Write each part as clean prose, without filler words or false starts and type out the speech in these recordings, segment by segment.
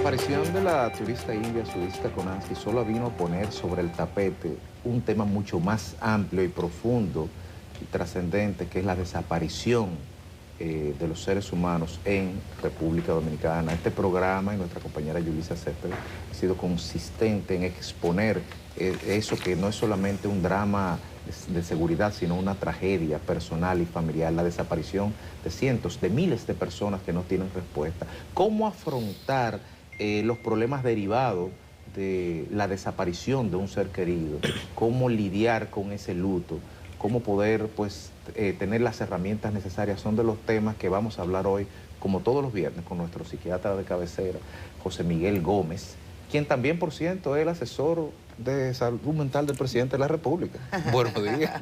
desaparición de la turista india Sudhishta Konansky solo vino a poner sobre el tapete un tema mucho más amplio y profundo y trascendente, que es la desaparición de los seres humanos en República Dominicana. Este programa y nuestra compañera Yulisa Céspedes ha sido consistente en exponer eso, que no es solamente un drama de seguridad, sino una tragedia personal y familiar, la desaparición de cientos, de miles de personas que no tienen respuesta. ¿Cómo afrontar los problemas derivados de la desaparición de un ser querido? ¿Cómo lidiar con ese luto? ¿Cómo poder, pues, tener las herramientas necesarias? Son de los temas que vamos a hablar hoy, como todos los viernes, con nuestro psiquiatra de cabecera, José Miguel Gómez, quien también, por cierto, es el asesor de salud mental del presidente de la República. Buenos días.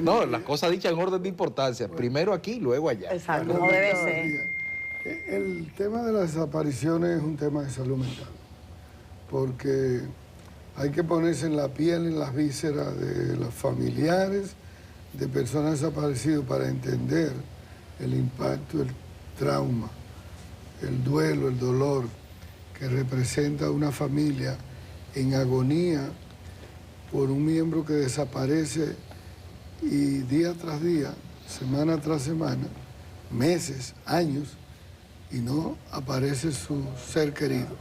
No, las cosas dichas en orden de importancia. Bueno, primero aquí, luego allá. Exacto, como debe ser. El tema de las desapariciones es un tema de salud mental, porque hay que ponerse en la piel, en las vísceras de los familiares de personas desaparecidas para entender el impacto, el trauma, el duelo, el dolor que representa una familia en agonía por un miembro que desaparece, y día tras día, semana tras semana, meses, años, y no aparece su ser querido.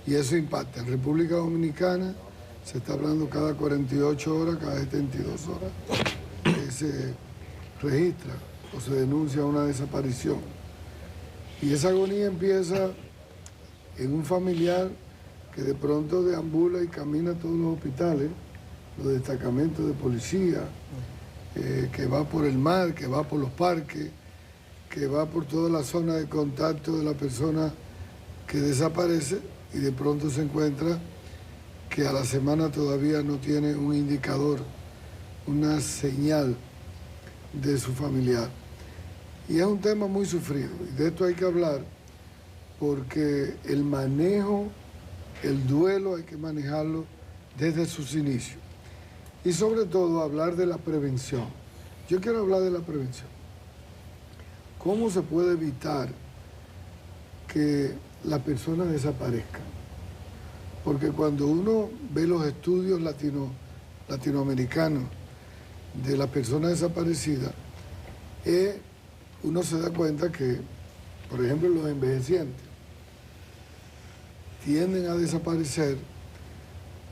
Y eso impacta. En República Dominicana se está hablando cada 48 horas, cada 72 horas, que se registra o se denuncia una desaparición. Y esa agonía empieza en un familiar que de pronto deambula y camina a todos los hospitales, los destacamentos de policía, que va por el mar, que va por los parques, que va por toda la zona de contacto de la persona que desaparece, y de pronto se encuentra que a la semana todavía no tiene un indicador, una señal de su familiar. Y es un tema muy sufrido, y de esto hay que hablar, porque el manejo, el duelo hay que manejarlo desde sus inicios. Y sobre todo hablar de la prevención. Yo quiero hablar de la prevención. ¿Cómo se puede evitar que la persona desaparezca? Porque cuando uno ve los estudios latinoamericanos de las personas desaparecidas, uno se da cuenta que, por ejemplo, los envejecientes tienden a desaparecer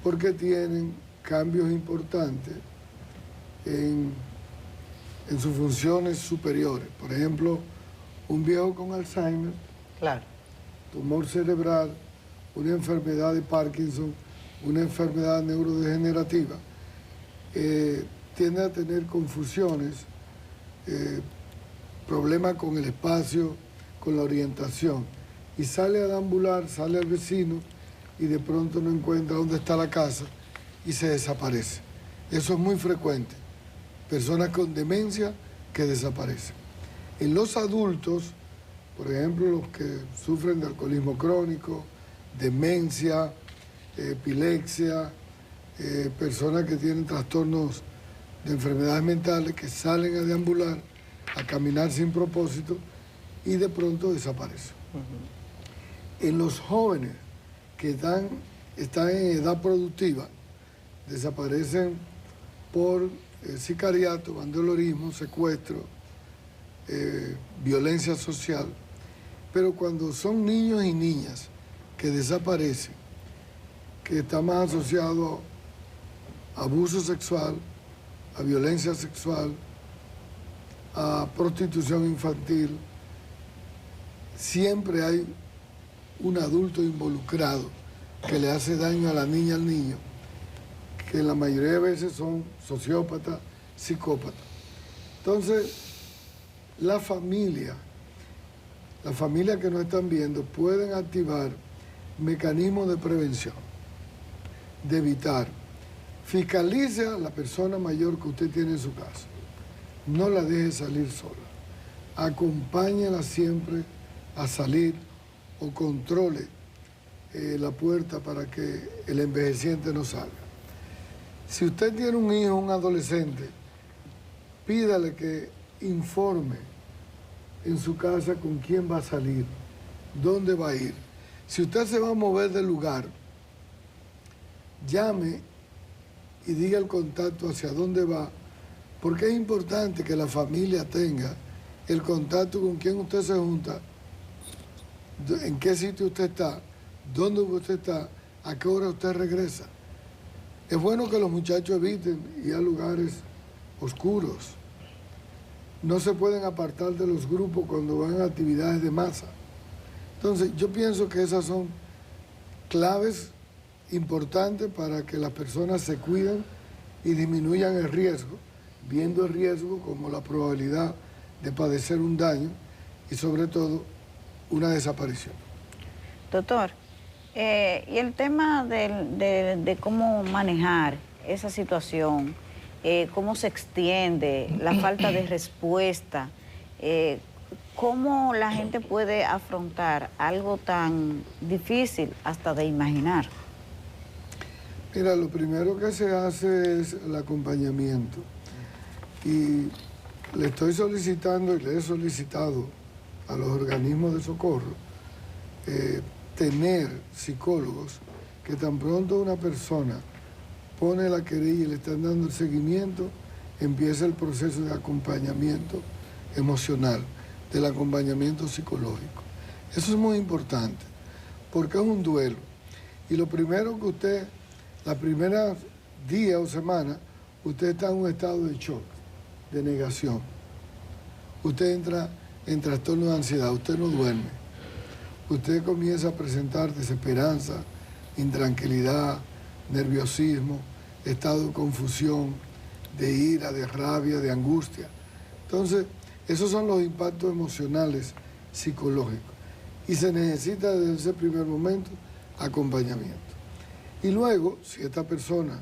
porque tienen cambios importantes en sus funciones superiores. Por ejemplo, un viejo con Alzheimer, claro, tumor cerebral, una enfermedad de Parkinson, una enfermedad neurodegenerativa, tiende a tener confusiones, problemas con el espacio, con la orientación, y sale a deambular, sale al vecino y de pronto no encuentra dónde está la casa y se desaparece. Eso es muy frecuente. Personas con demencia que desaparecen. En los adultos, por ejemplo, los que sufren de alcoholismo crónico, demencia, epilepsia, personas que tienen trastornos de enfermedades mentales, que salen a deambular, a caminar sin propósito y de pronto desaparecen. En los jóvenes que están en edad productiva, desaparecen por sicariato, bandolerismo, secuestro, violencia social. Pero cuando son niños y niñas que desaparecen, que está más asociado a abuso sexual, a violencia sexual, a prostitución infantil, siempre hay un adulto involucrado que le hace daño a la niña, al niño, que la mayoría de veces son sociópatas, psicópatas. Entonces, la familia que nos están viendo, pueden activar mecanismos de prevención, de evitar. Fiscalice a la persona mayor que usted tiene en su casa. No la deje salir sola. Acompáñela siempre a salir o controle la puerta para que el envejeciente no salga. Si usted tiene un hijo, un adolescente, pídale que informe en su casa con quién va a salir, dónde va a ir. Si usted se va a mover del lugar, llame y diga el contacto hacia dónde va, porque es importante que la familia tenga el contacto con quien usted se junta, en qué sitio usted está, dónde usted está, a qué hora usted regresa. Es bueno que los muchachos eviten ir a lugares oscuros. No se pueden apartar de los grupos cuando van a actividades de masa. Entonces, yo pienso que esas son claves importantes para que las personas se cuiden y disminuyan el riesgo, viendo el riesgo como la probabilidad de padecer un daño y sobre todo una desaparición. Doctor, y el tema de cómo manejar esa situación, cómo se extiende, la falta de respuesta, cómo la gente puede afrontar algo tan difícil hasta de imaginar. Mira, lo primero que se hace es el acompañamiento. Y le estoy solicitando y le he solicitado a los organismos de socorro tener psicólogos que tan pronto una persona pone la querella y le están dando el seguimiento, empieza el proceso de acompañamiento emocional, del acompañamiento psicológico. Eso es muy importante, porque es un duelo. Y lo primero que usted, la primera día o semana, usted está en un estado de shock, de negación. Usted entra en trastorno de ansiedad, usted no duerme. Usted comienza a presentar desesperanza, intranquilidad, nerviosismo, estado de confusión, de ira, de rabia, de angustia. Entonces, esos son los impactos emocionales psicológicos. Y se necesita desde ese primer momento acompañamiento. Y luego, si esta persona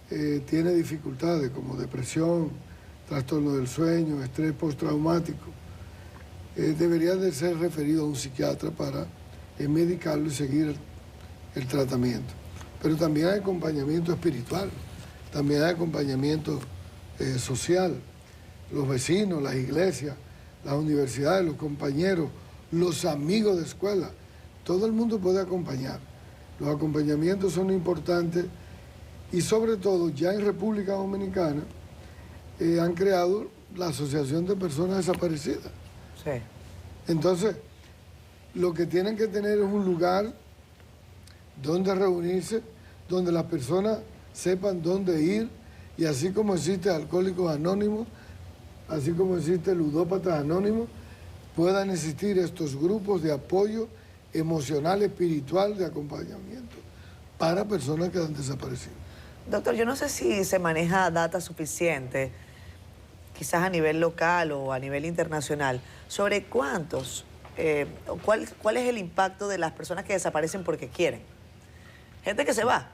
tiene dificultades como depresión, trastorno del sueño, estrés postraumático, debería de ser referido a un psiquiatra para medicarlo y seguir el tratamiento. Pero también hay acompañamiento espiritual, también hay acompañamiento social. Los vecinos, las iglesias, las universidades, los compañeros, los amigos de escuela, todo el mundo puede acompañar. Los acompañamientos son importantes y sobre todo ya en República Dominicana han creado la Asociación de Personas Desaparecidas. Sí. Entonces, lo que tienen que tener es un lugar donde reunirse, donde las personas sepan dónde ir, y así como existe Alcohólicos Anónimos, así como existe Ludópatas Anónimos, puedan existir estos grupos de apoyo emocional, espiritual, de acompañamiento para personas que han desaparecido. Doctor, yo no sé si se maneja data suficiente, quizás a nivel local o a nivel internacional, sobre cuántos, cuál es el impacto de las personas que desaparecen porque quieren. Gente que se va,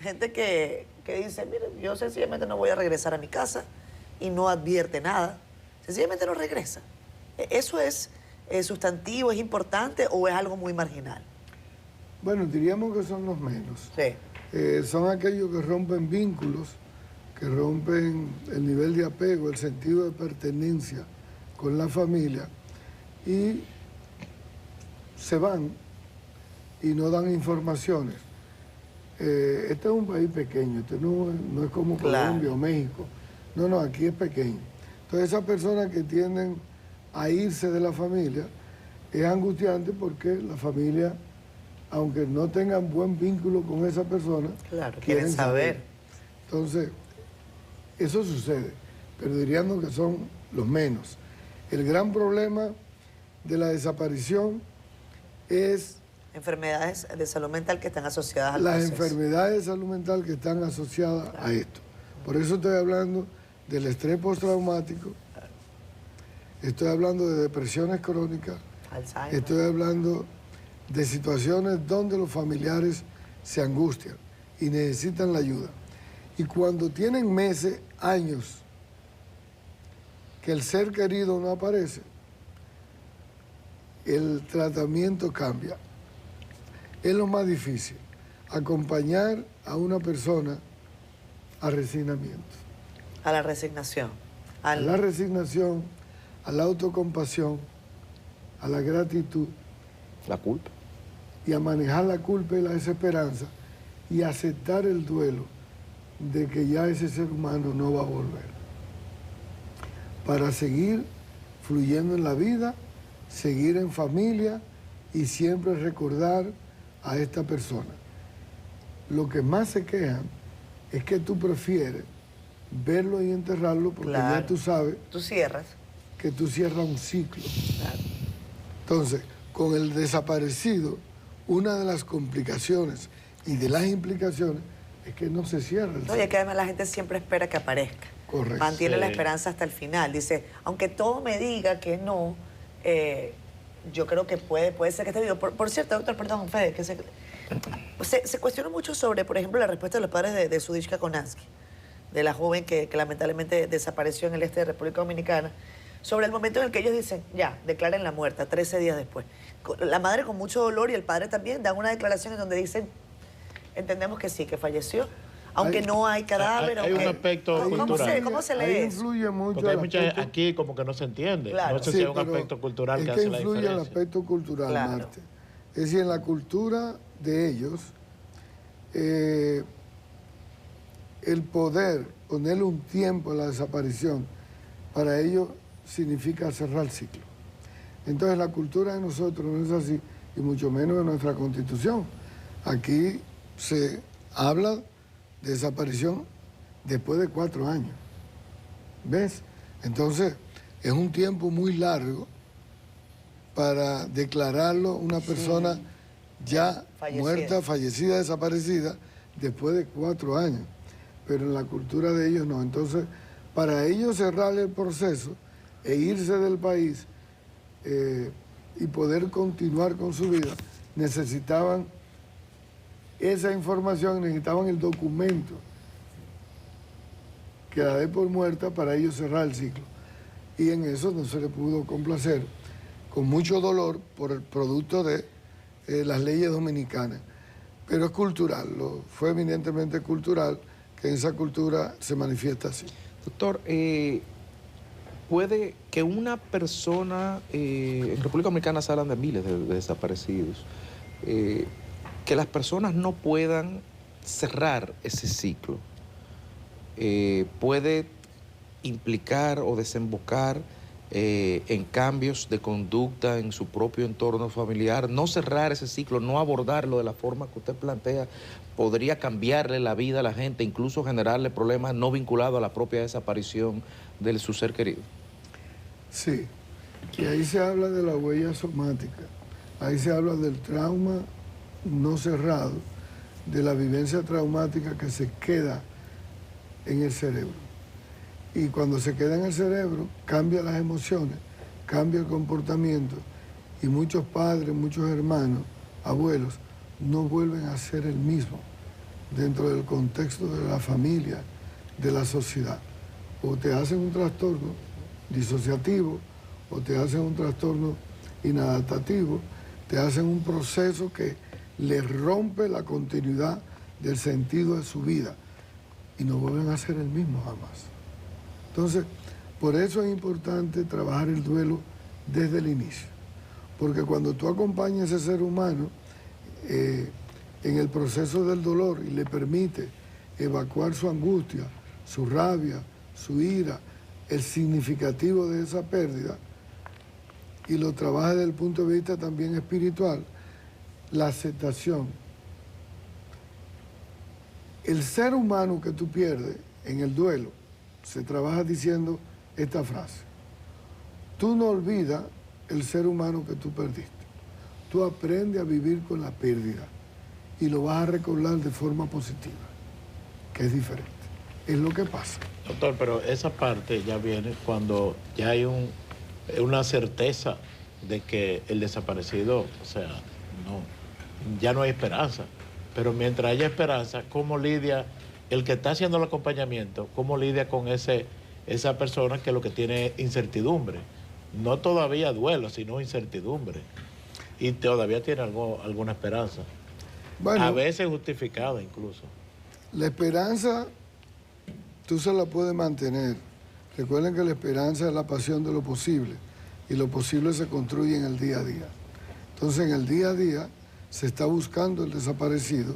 gente que dice, mire, yo sencillamente no voy a regresar a mi casa y no advierte nada, sencillamente no regresa. ¿Eso es sustantivo, es importante o es algo muy marginal? Bueno, diríamos que son los menos. Sí. Son aquellos que rompen vínculos, que rompen el nivel de apego, el sentido de pertenencia con la familia y se van y no dan informaciones. Este es un país pequeño, este no es como Colombia o México. No, aquí es pequeño. Entonces esas personas que tienden a irse de la familia es angustiante porque la familia, aunque no tengan buen vínculo con esa persona, claro, quieren saber. Entonces, eso sucede, pero diríamos que son los menos. El gran problema de la desaparición es enfermedades de salud mental que están asociadas al las proceso. enfermedades de salud mental que están asociadas a esto. Por eso estoy hablando del estrés postraumático, estoy hablando de depresiones crónicas, Alzheimer. Estoy hablando de situaciones donde los familiares se angustian y necesitan la ayuda. Y cuando tienen meses, años, que el ser querido no aparece, el tratamiento cambia. Es lo más difícil, acompañar a una persona al resignamiento. A la resignación. A la resignación, a la autocompasión, a la gratitud La culpa. Y a manejar la culpa y la desesperanza y aceptar el duelo de que ya ese ser humano no va a volver. Para seguir fluyendo en la vida, seguir en familia y siempre recordar a esta persona. Lo que más se quejan es que tú prefieres verlo y enterrarlo porque Claro. ya tú sabes Tú cierras. que tú cierras un ciclo. Claro. Entonces, con el desaparecido, una de las complicaciones y de las implicaciones es que no se cierra el No, y ciclo. es que además la gente siempre espera que aparezca. Correcto. Mantiene Sí. la esperanza hasta el final. Dice, aunque todo me diga que no, yo creo que puede ser que esté vivo. Por cierto, doctor, perdón, Fede, que se cuestiona mucho sobre, por ejemplo, la respuesta de los padres de Zudishka Konansky, de la joven que lamentablemente desapareció en el este de República Dominicana, sobre el momento en el que ellos dicen, ya, declaren la muerta, 13 días después. La madre con mucho dolor y el padre también dan una declaración en donde dicen, entendemos que sí, que falleció, aunque Hay- no hay cadáver. hay un aunque- aspecto ¿Cómo cultural. ¿Cómo se Ahí lee eso? influye mucho Porque hay el mucha aspecto- aquí como que no se entiende. Claro. No sé Sí, si es un pero aspecto cultural es que que hace la influye el diferencia. aspecto cultural, Claro. Marte. Es decir, en la cultura de ellos, el poder ponerle un tiempo a la desaparición, para ellos significa cerrar el ciclo. Entonces la cultura de nosotros no es así, y mucho menos en nuestra Constitución. Aquí se habla de desaparición después de 4 años. ¿Ves? Entonces, es un tiempo muy largo para declararlo una persona ya Fallecida. muerta, fallecida, desaparecida, después de 4 años. Pero en la cultura de ellos no. Entonces, para ellos cerrar el proceso e irse del país y poder continuar con su vida, necesitaban esa información, necesitaban el documento que la dé por muerta para ellos cerrar el ciclo. Y en eso no se le pudo complacer, con mucho dolor por el producto de las leyes dominicanas. Pero es cultural, fue eminentemente cultural, que en esa cultura se manifiesta así. Doctor, puede que una persona, en República Dominicana se hablan de miles de desaparecidos, que las personas no puedan cerrar ese ciclo, puede implicar o desembocar en cambios de conducta en su propio entorno familiar. No cerrar ese ciclo, no abordarlo de la forma que usted plantea, podría cambiarle la vida a la gente, incluso generarle problemas no vinculados a la propia desaparición de su ser querido. Sí, y ahí se habla de la huella somática, ahí se habla del trauma no cerrado, de la vivencia traumática que se queda en el cerebro. Y cuando se queda en el cerebro, cambia las emociones, cambia el comportamiento, y muchos padres, muchos hermanos, abuelos, no vuelven a ser el mismo dentro del contexto de la familia, de la sociedad. O te hacen un trastorno disociativo, o te hacen un trastorno inadaptativo, te hacen un proceso que le rompe la continuidad del sentido de su vida y no vuelven a ser el mismo jamás. Entonces, por eso es importante trabajar el duelo desde el inicio, porque cuando tú acompañas a ese ser humano en el proceso del dolor y le permite evacuar su angustia, su rabia, su ira, el significativo de esa pérdida, y lo trabaja desde el punto de vista también espiritual, la aceptación. El ser humano que tú pierdes en el duelo se trabaja diciendo esta frase: tú no olvidas el ser humano que tú perdiste, tú aprendes a vivir con la pérdida y lo vas a recordar de forma positiva, que es diferente. Es lo que pasa. Doctor, pero esa parte ya viene cuando ya hay una certeza de que el desaparecido, o sea, ya no hay esperanza. Pero mientras haya esperanza, ¿cómo lidia el que está haciendo el acompañamiento? ¿Cómo lidia con esa persona que lo que tiene es incertidumbre? No todavía duelo, sino incertidumbre. Y todavía tiene alguna esperanza. Bueno, A veces justificada incluso. la esperanza tú se la puedes mantener. Recuerden que la esperanza es la pasión de lo posible y lo posible se construye en el día a día. Entonces, en el día a día se está buscando el desaparecido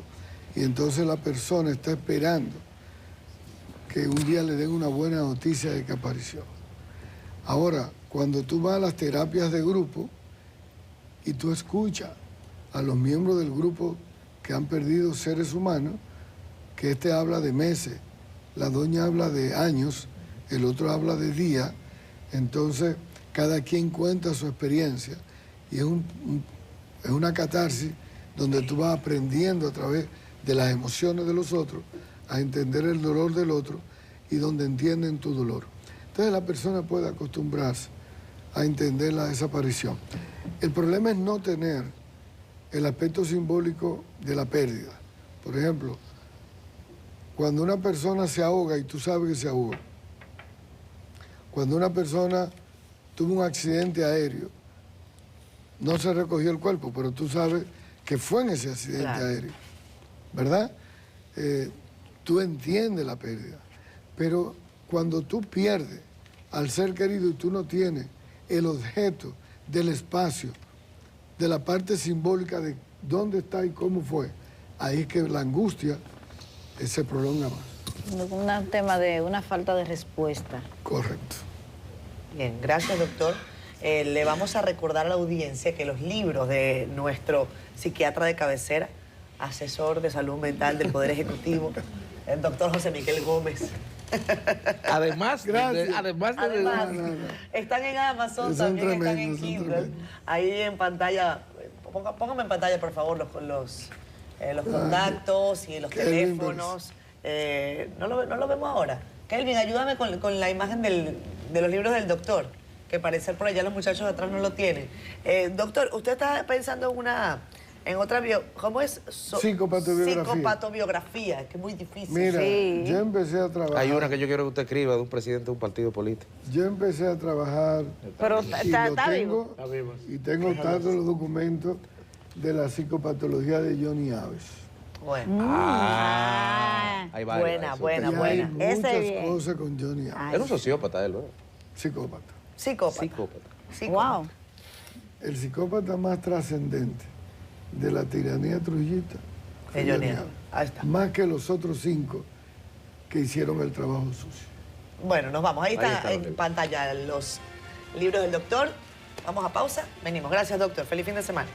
y entonces la persona está esperando que un día le den una buena noticia de que apareció. Ahora, cuando tú vas a las terapias de grupo y tú escuchas a los miembros del grupo que han perdido seres humanos, que este habla de meses, la doña habla de años, el otro habla de días, entonces cada quien cuenta su experiencia y es una catarsis donde tú vas aprendiendo a través de las emociones de los otros a entender el dolor del otro y donde entienden tu dolor. Entonces la persona puede acostumbrarse a entender la desaparición. El problema es no tener el aspecto simbólico de la pérdida. Por ejemplo, cuando una persona se ahoga y tú sabes que se ahogó, cuando una persona tuvo un accidente aéreo, no se recogió el cuerpo, pero tú sabes que fue en ese accidente aéreo, ¿verdad? Tú entiendes la pérdida. Pero cuando tú pierdes al ser querido y tú no tienes el objeto del espacio, de la parte simbólica de dónde está y cómo fue, ahí es que la angustia se prolonga más. Un tema de una falta de respuesta. Correcto. Bien, gracias, doctor. Le vamos a recordar a la audiencia que los libros de nuestro psiquiatra de cabecera, asesor de salud mental del Poder Ejecutivo, el doctor José Miguel Gómez. Además, Además, están en Amazon, Son también están en tremendos, son Kindle. tremendos. Ahí en pantalla, póngame en pantalla, por favor, los contactos y los Kelvin, teléfonos. ¿No lo vemos ahora? Kelvin, ayúdame con la imagen de los libros del doctor, que parece por allá los muchachos de atrás no lo tienen. Doctor, usted está pensando en otra ¿cómo es? Psicopatobiografía. Psicopatobiografía, que es muy difícil. Mira, Sí. yo empecé a trabajar... Hay una que yo quiero que usted escriba de un presidente de un partido político. Yo empecé a trabajar Pero y está lo vivo. Está vivo. y tengo todos los documentos de la psicopatología de Johnny Aves. Bueno, Hay varios, buena, hay buena, y buena. hay Ese muchas bien. cosas con Johnny Aves. Era un sociópata él, ¿no? Psicópata. Psicópata. Psicópata. Psicópata. Wow. El psicópata más trascendente de la tiranía trujillista fue De Johnny Johnny Aves. Aves. Ahí está. Más que los otros 5 que hicieron el trabajo sucio. Bueno, nos vamos. Ahí está está, en ok. pantalla los libros del doctor. Vamos a pausa. Venimos. Gracias, doctor. Feliz fin de semana.